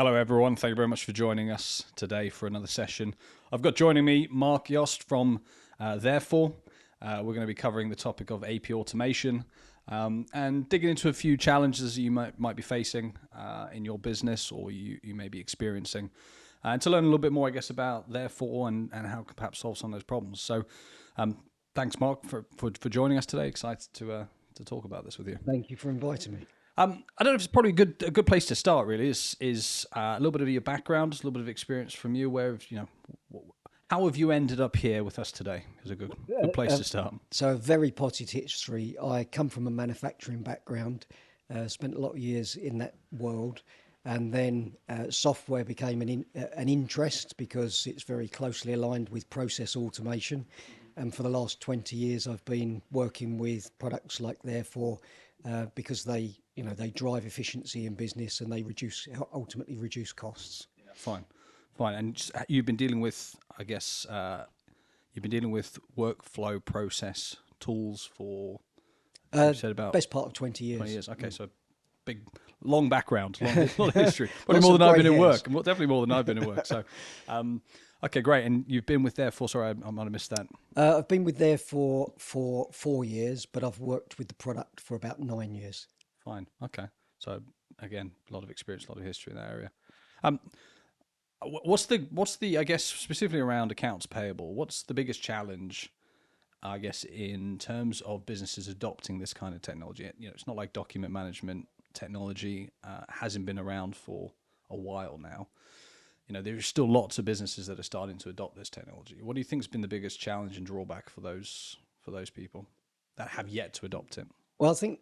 Hello, everyone. Thank you very much for joining us today for another session. I've got joining me Mark Eost from Therefore. We're going to be covering the topic of AP automation and digging into a few challenges you might be facing in your business or you may be experiencing. And to learn a little bit more, I guess, about Therefore and how to perhaps solve some of those problems. So thanks, Mark, for joining us today. Excited to talk about this with you. Thank you for inviting me. I don't know if it's probably a good place to start. Really, is a little bit of your background, a little bit of experience from you. How have you ended up here with us today? Is a good place to start. So, a very potted history. I come from a manufacturing background, spent a lot of years in that world, and then software became an interest because it's very closely aligned with process automation. And for the last 20 years, I've been working with products like Therefore because they drive efficiency in business and they ultimately reduce costs. Yeah, fine. And you've been dealing with, I guess, workflow process tools for, you said about best part of 20 years. 20 years. Okay, so big, long background, long history. Probably more than I've been in work. Definitely more than I've been in work. So, okay, great. And you've been with Therefore. Sorry, I might have missed that. I've been with Therefore for 4 years, but I've worked with the product for about 9 years. Fine. Okay. So again, a lot of experience, a lot of history in that area. What's the I guess specifically around accounts payable? What's the biggest challenge, I guess, in terms of businesses adopting this kind of technology? It's not like document management technology hasn't been around for a while now. There's still lots of businesses that are starting to adopt this technology. What do you think has been the biggest challenge and drawback for those people that have yet to adopt it? Well, I think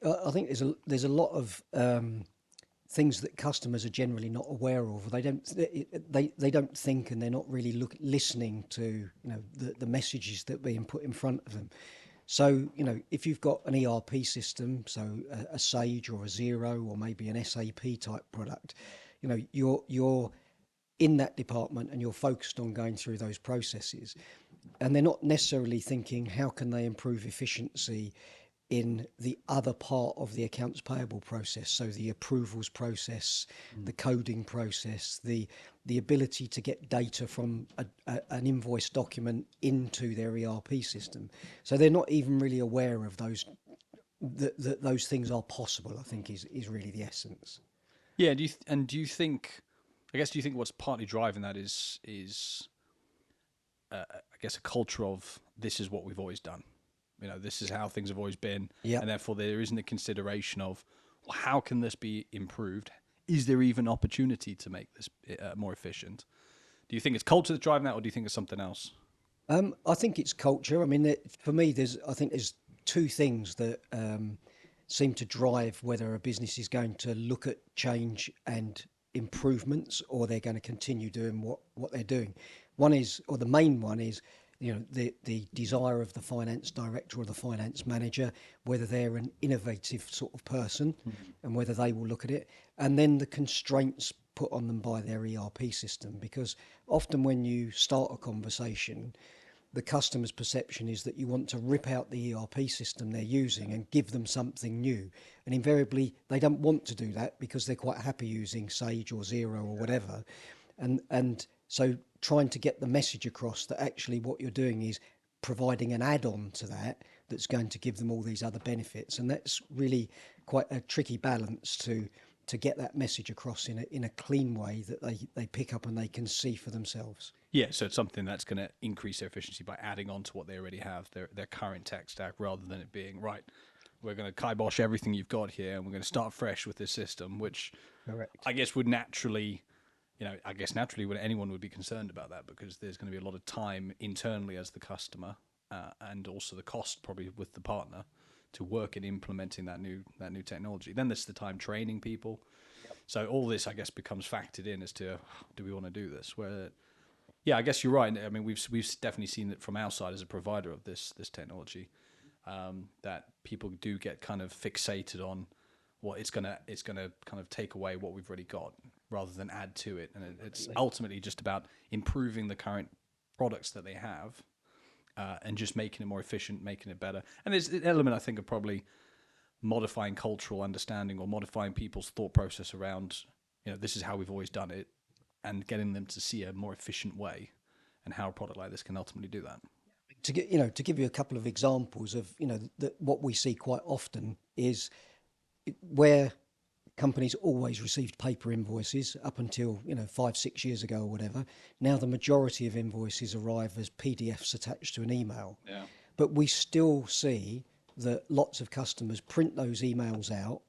there's a lot of things that customers are generally not aware of. They don't think, and they're not really listening to the messages that are being put in front of them. So if you've got an ERP system, so a Sage or a Xero or maybe an SAP type product, you're in that department and you're focused on going through those processes, and they're not necessarily thinking how can they improve efficiency in the other part of the accounts payable process, so the approvals process, the coding process, the ability to get data from an invoice document into their ERP system. So they're not even really aware of those that those things are possible, I think is really the essence. Yeah, do you think what's partly driving that is I guess a culture of this is what we've always done. This is how things have always been, and therefore there isn't a consideration of, well, how can this be improved? Is there even opportunity to make this more efficient? Do you think it's culture that's driving that, or do you think it's something else? I think it's culture. I mean, for me, there's two things that seem to drive whether a business is going to look at change and improvements or they're going to continue doing what they're doing. One is, or the main one is, the desire of the finance director or the finance manager, whether they're an innovative sort of person and whether they will look at it, and then the constraints put on them by their ERP system. Because often when you start a conversation, the customer's perception is that you want to rip out the ERP system they're using and give them something new. And invariably, they don't want to do that because they're quite happy using Sage or Xero or whatever. And so trying to get the message across that actually what you're doing is providing an add-on to that that's going to give them all these other benefits. And that's really quite a tricky balance to get that message across in a clean way that they pick up and they can see for themselves. Yeah, so it's something that's going to increase their efficiency by adding on to what they already have, their current tech stack, rather than it being, right, we're going to kibosh everything you've got here and we're going to start fresh with this system, which Correct. I guess would naturally anyone would be concerned about that, because there's going to be a lot of time internally as the customer and also the cost probably with the partner to work in implementing that new technology. Then there's the time training people. Yep. So all this, I guess, becomes factored in as to, do we want to do this? Where, yeah, I guess you're right. I mean, we've definitely seen it from our side as a provider of this technology, that people do get kind of fixated on what it's gonna kind of take away what we've already got rather than add to it. And it's ultimately just about improving the current products that they have and just making it more efficient, making it better. And there's an element, I think, of probably modifying cultural understanding or modifying people's thought process around this is how we've always done it, and getting them to see a more efficient way and how a product like this can ultimately do that. To give you a couple of examples of, what we see quite often is where companies always received paper invoices up until 5-6 years ago or whatever. Now the majority of invoices arrive as PDFs attached to an email. Yeah. But we still see that lots of customers print those emails out,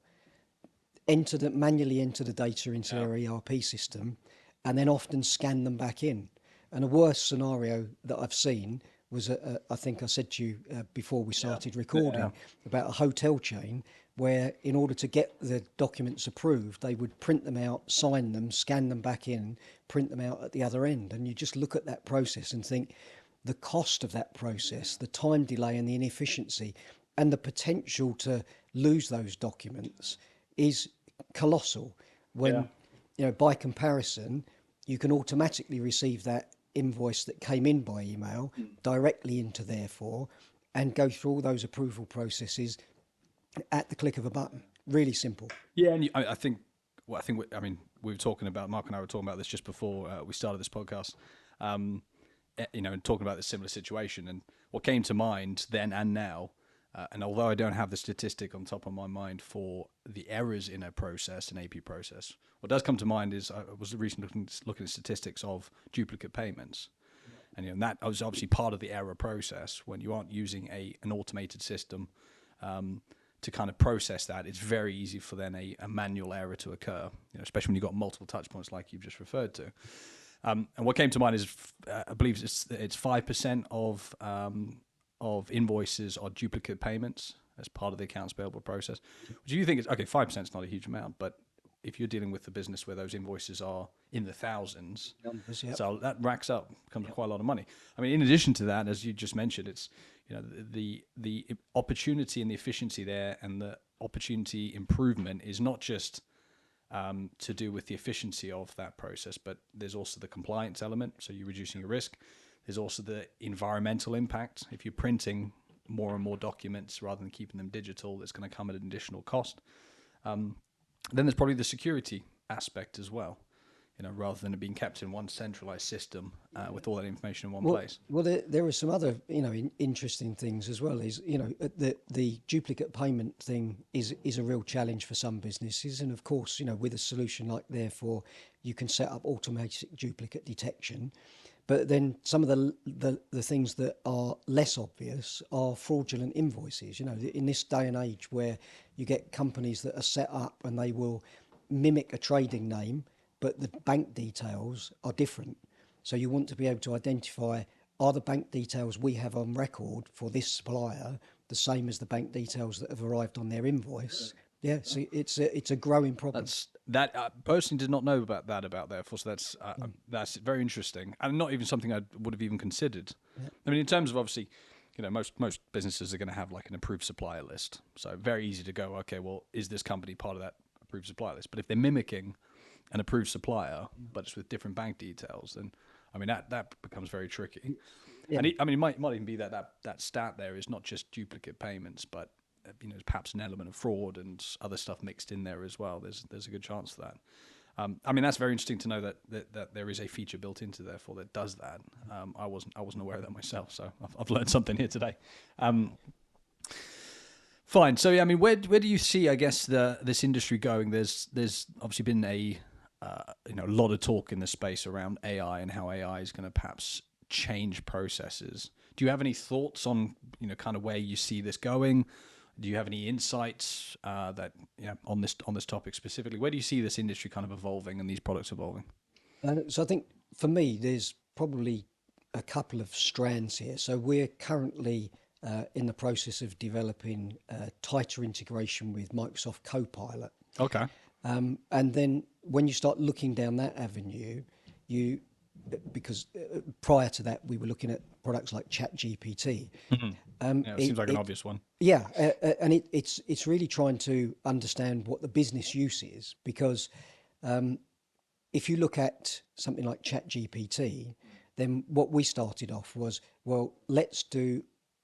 manually enter the data into their ERP system, and then often scan them back in. And a worse scenario that I've seen was, I think I said to you before we started recording, about a hotel chain where, in order to get the documents approved, they would print them out, sign them, scan them back in, print them out at the other end. And you just look at that process and think the cost of that process, the time delay and the inefficiency, and the potential to lose those documents is colossal. When, by comparison, you can automatically receive that invoice that came in by email directly into Therefore, and go through all those approval processes at the click of a button. Really simple. Yeah, and I think we were talking about, Mark and I were talking about this just before we started this podcast, and talking about this similar situation, and what came to mind then and now, and although I don't have the statistic on top of my mind for the errors in a process, an AP process, what does come to mind is I was recently looking at statistics of duplicate payments. And that was obviously part of the error process. When you aren't using an automated system to kind of process that, it's very easy for then a manual error to occur, especially when you've got multiple touch points like you've just referred to. And what came to mind is, I believe it's 5% of invoices are duplicate payments as part of the accounts payable process. Do you think it's okay? 5% is not a huge amount, but if you're dealing with a business where those invoices are in the thousands, so that racks up, becomes quite a lot of money. I mean, in addition to that, as you just mentioned, it's the opportunity and the efficiency there, and the opportunity improvement is not just to do with the efficiency of that process, but there's also the compliance element. So you're reducing your risk. There's also the environmental impact. If you're printing more and more documents rather than keeping them digital, it's going to come at an additional cost. Then there's probably the security aspect as well, rather than it being kept in one centralized system with all that information in one place. Well, there are some other, interesting things as well. Is the duplicate payment thing is a real challenge for some businesses, and of course, with a solution like Therefore, you can set up automatic duplicate detection. But then some of the things that are less obvious are fraudulent invoices. In this day and age where you get companies that are set up and they will mimic a trading name, but the bank details are different. So you want to be able to identify, are the bank details we have on record for this supplier the same as the bank details that have arrived on their invoice? Yeah, so it's a growing problem. That personally did not know about Therefore, so that's very interesting, and not even something I would have even considered. Yeah. I mean, in terms of, obviously, most businesses are going to have like an approved supplier list, so very easy to go, okay, well, is this company part of that approved supplier list? But if they're mimicking an approved supplier, but it's with different bank details, then that becomes very tricky. Yeah. And it might even be that stat there is not just duplicate payments, but perhaps an element of fraud and other stuff mixed in there as well. There's a good chance for that. That's very interesting to know that there is a feature built into Therefore that does that. I wasn't aware of that myself, so I've learned something here today. Fine. So where do you see, I guess, this industry going? There's obviously been a lot of talk in the space around AI and how AI is going to perhaps change processes. Do you have any thoughts on kind of where you see this going? Do you have any insights on this topic specifically? Where do you see this industry kind of evolving and these products evolving? So I think for me, there's probably a couple of strands here. So we're currently in the process of developing tighter integration with Microsoft Copilot. Okay. And then when you start looking down that avenue, because prior to that we were looking at products like ChatGPT. Mm-hmm. It seems like an obvious one. Yeah, and it's really trying to understand what the business use is, because if you look at something like ChatGPT, then what we started off was, well, let's do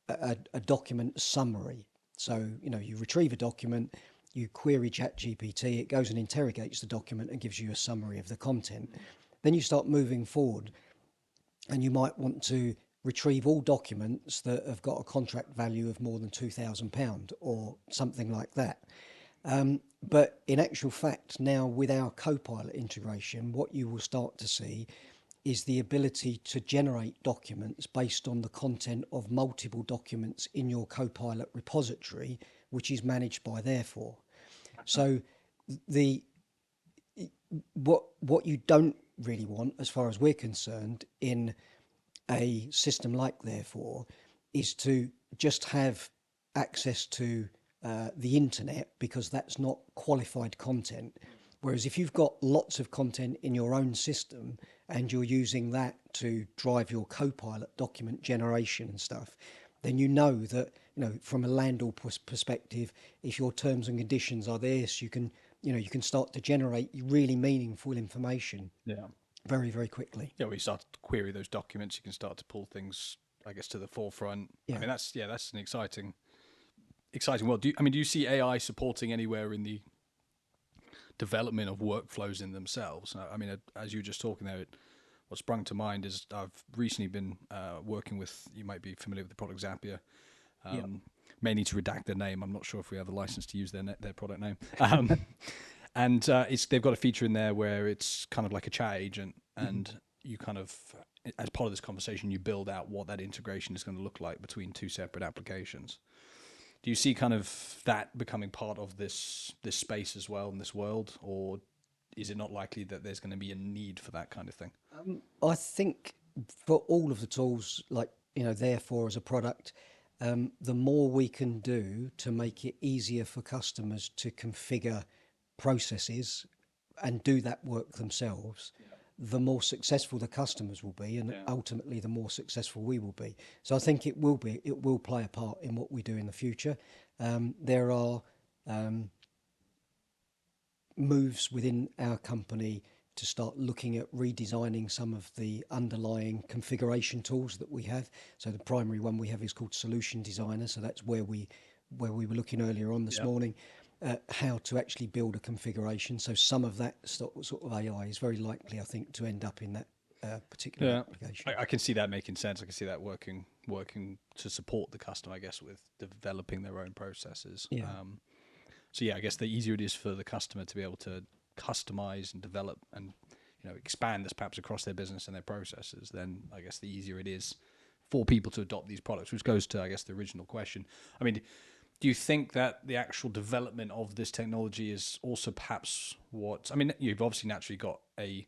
a document summary. So you retrieve a document, you query ChatGPT, it goes and interrogates the document and gives you a summary of the content. Then you start moving forward, and you might want to retrieve all documents that have got a contract value of more than £2,000 or something like that. But in actual fact, now with our Copilot integration, what you will start to see is the ability to generate documents based on the content of multiple documents in your Copilot repository, which is managed by Therefore. So the what you don't really want, as far as we're concerned, in a system like Therefore, is to just have access to the internet, because that's not qualified content. Whereas if you've got lots of content in your own system and you're using that to drive your Copilot document generation and stuff, then you know that, from a landlord perspective, if your terms and conditions are this, you can start to generate really meaningful information. Yeah. Very, very quickly. Yeah, when you start to query those documents, you can start to pull things, I guess, to the forefront. Yeah. I mean, that's an exciting world. Do you see AI supporting anywhere in the development of workflows in themselves? I mean, as you were just talking there, what sprung to mind is I've recently been working with, you might be familiar with the product Zapier. May need to redact their name. I'm not sure if we have a license to use their product name. And they've got a feature in there where it's kind of like a chat agent, and you kind of, as part of this conversation, you build out what that integration is going to look like between two separate applications. Do you see kind of that becoming part of this space as well in this world, or is it not likely that there's going to be a need for that kind of thing? I think for all of the tools, like, Therefore as a product, the more we can do to make it easier for customers to configure processes and do that work themselves, the more successful the customers will be, and ultimately the more successful we will be. So I think it will play a part in what we do in the future. There are moves within our company to start looking at redesigning some of the underlying configuration tools that we have. So the primary one we have is called Solution Designer. So that's where we were looking earlier on this morning, how to actually build a configuration. So some of that sort of AI is very likely, I think, to end up in that particular application. I can see that making sense. I can see that working to support the customer, I guess, with developing their own processes. So I guess the easier it is for the customer to be able to customize and develop and expand this perhaps across their business and their processes, then I guess the easier it is for people to adopt these products, which goes to, I guess, the original question. I mean, do you think that the actual development of this technology is also perhaps you've obviously naturally got a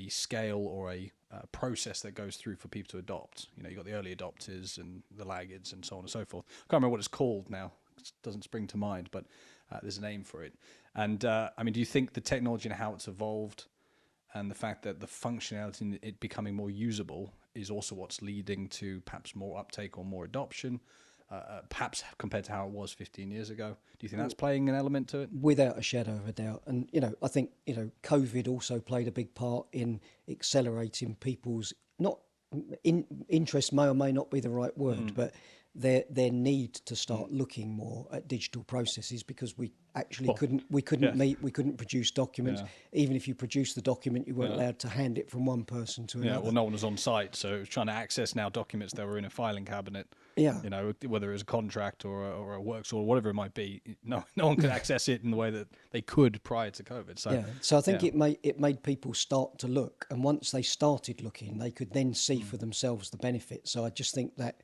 scale or a process that goes through for people to adopt. You've got the early adopters and the laggards and so on and so forth. I can't remember what it's called now. It doesn't spring to mind, but there's a name for it. And do you think the technology and how it's evolved and the fact that the functionality in it becoming more usable is also what's leading to perhaps more uptake or more adoption, perhaps compared to how it was 15 years ago? Do you think that's playing an element to it? Without a shadow of a doubt. And, I think, COVID also played a big part in accelerating people's, not interest may or may not be the right word, but their need to start looking more at digital processes, because we actually couldn't produce documents. Even if you produced the document, you weren't allowed to hand it from one person to another. Well, no one was on site, so it was trying to access now documents that were in a filing cabinet. Whether it was a contract or a works or whatever it might be, no one could access it in the way that they could prior to COVID. So I think it made people start to look, and once they started looking, they could then see for themselves the benefits. So I just think that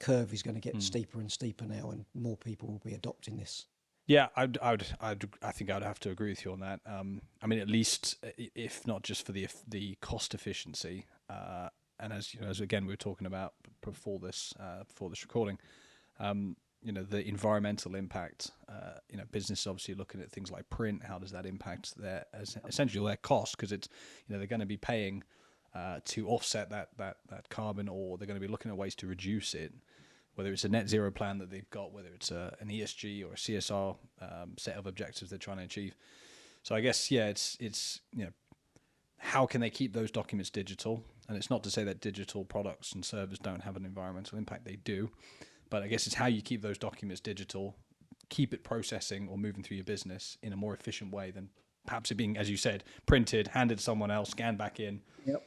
curve is going to get steeper and steeper now, and more people will be adopting this. Yeah, I think I'd have to agree with you on that. At least if not just for the cost efficiency, and as again we were talking about before this recording, the environmental impact. Business obviously looking at things like print. How does that impact essentially their cost? Because it's they're going to be paying to offset that carbon, or they're going to be looking at ways to reduce it. Whether it's a net zero plan that they've got, whether it's an ESG or a CSR set of objectives they're trying to achieve. So I guess it's how can they keep those documents digital? And it's not to say that digital products and services don't have an environmental impact. They do. But I guess it's how you keep those documents digital, keep it processing or moving through your business in a more efficient way than perhaps it being, as you said, printed, handed to someone else, scanned back in,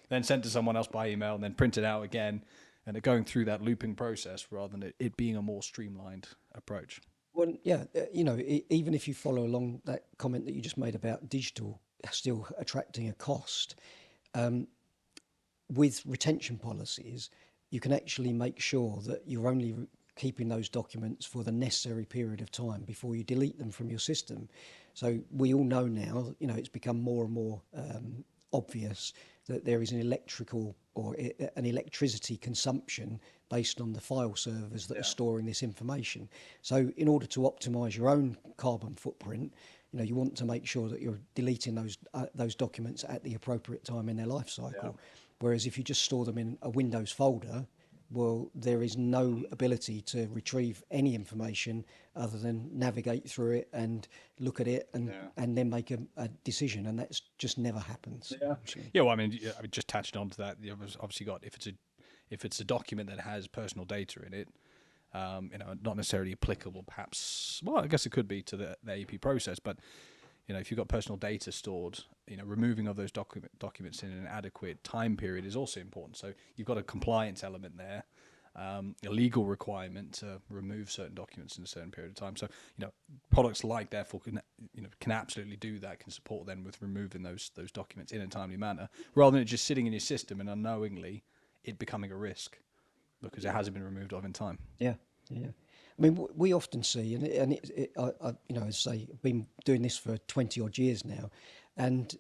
then sent to someone else by email, and then printed out again, and it going through that looping process rather than it being a more streamlined approach. Well, yeah, even if you follow along that comment that you just made about digital still attracting a cost, with retention policies, you can actually make sure that you're only keeping those documents for the necessary period of time before you delete them from your system. So we all know now, it's become more and more obvious that there is an electrical or an electricity consumption based on the file servers that are storing this information. So in order to optimize your own carbon footprint, you want to make sure that you're deleting those documents at the appropriate time in their life cycle. Whereas if you just store them in a Windows folder, well, there is no ability to retrieve any information other than navigate through it and look at it and then make a decision, and that's just never happens. Well, I mean, just touching on to that, you've obviously got if it's a document that has personal data in it, not necessarily applicable, perhaps. Well, I guess it could be to the AP process, but if you've got personal data stored, removing of those documents in an adequate time period is also important. So you've got a compliance element there, a legal requirement to remove certain documents in a certain period of time. So products like therefore can absolutely do that, can support them with removing those documents in a timely manner, rather than it just sitting in your system and unknowingly it becoming a risk because it hasn't been removed of in time. Yeah. I mean, we often see, and I as I say, I've been doing this for 20 odd years now, and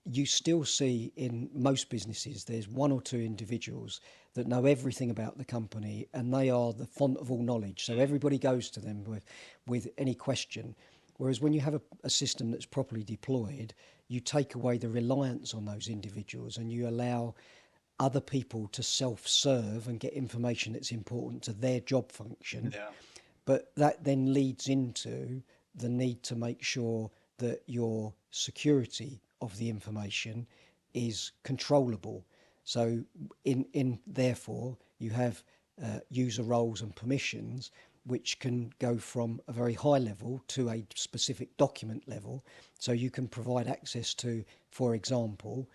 you still see in most businesses there's one or two individuals that know everything about the company, and they are the font of all knowledge. So everybody goes to them with any question. Whereas when you have a system that's properly deployed, you take away the reliance on those individuals and you allow other people to self-serve and get information that's important to their job function. But that then leads into the need to make sure that your security of the information is controllable. So therefore you have user roles and permissions which can go from a very high level to a specific document level. So you can provide access to, for example,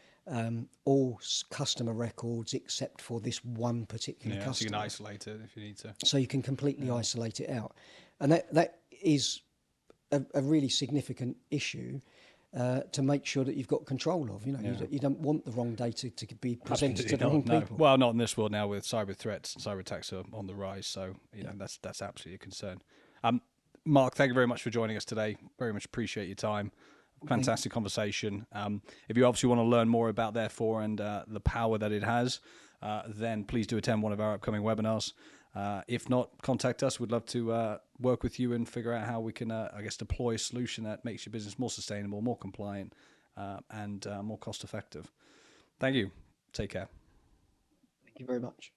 all customer records except for this one particular customer. So you can isolate it if you need to. So you can completely isolate it out. And that is a really significant issue to make sure that you've got control of. You don't want the wrong data to be presented to the wrong people. Well, not in this world now with cyber threats, cyber attacks are on the rise. So that's absolutely a concern. Mark, thank you very much for joining us today. Very much appreciate your time. Fantastic conversation. If you obviously want to learn more about Therefore and the power that it has, then please do attend one of our upcoming webinars. If not, contact us. We'd love to work with you and figure out how we can, deploy a solution that makes your business more sustainable, more compliant, and more cost effective. Thank you. Take care. Thank you very much.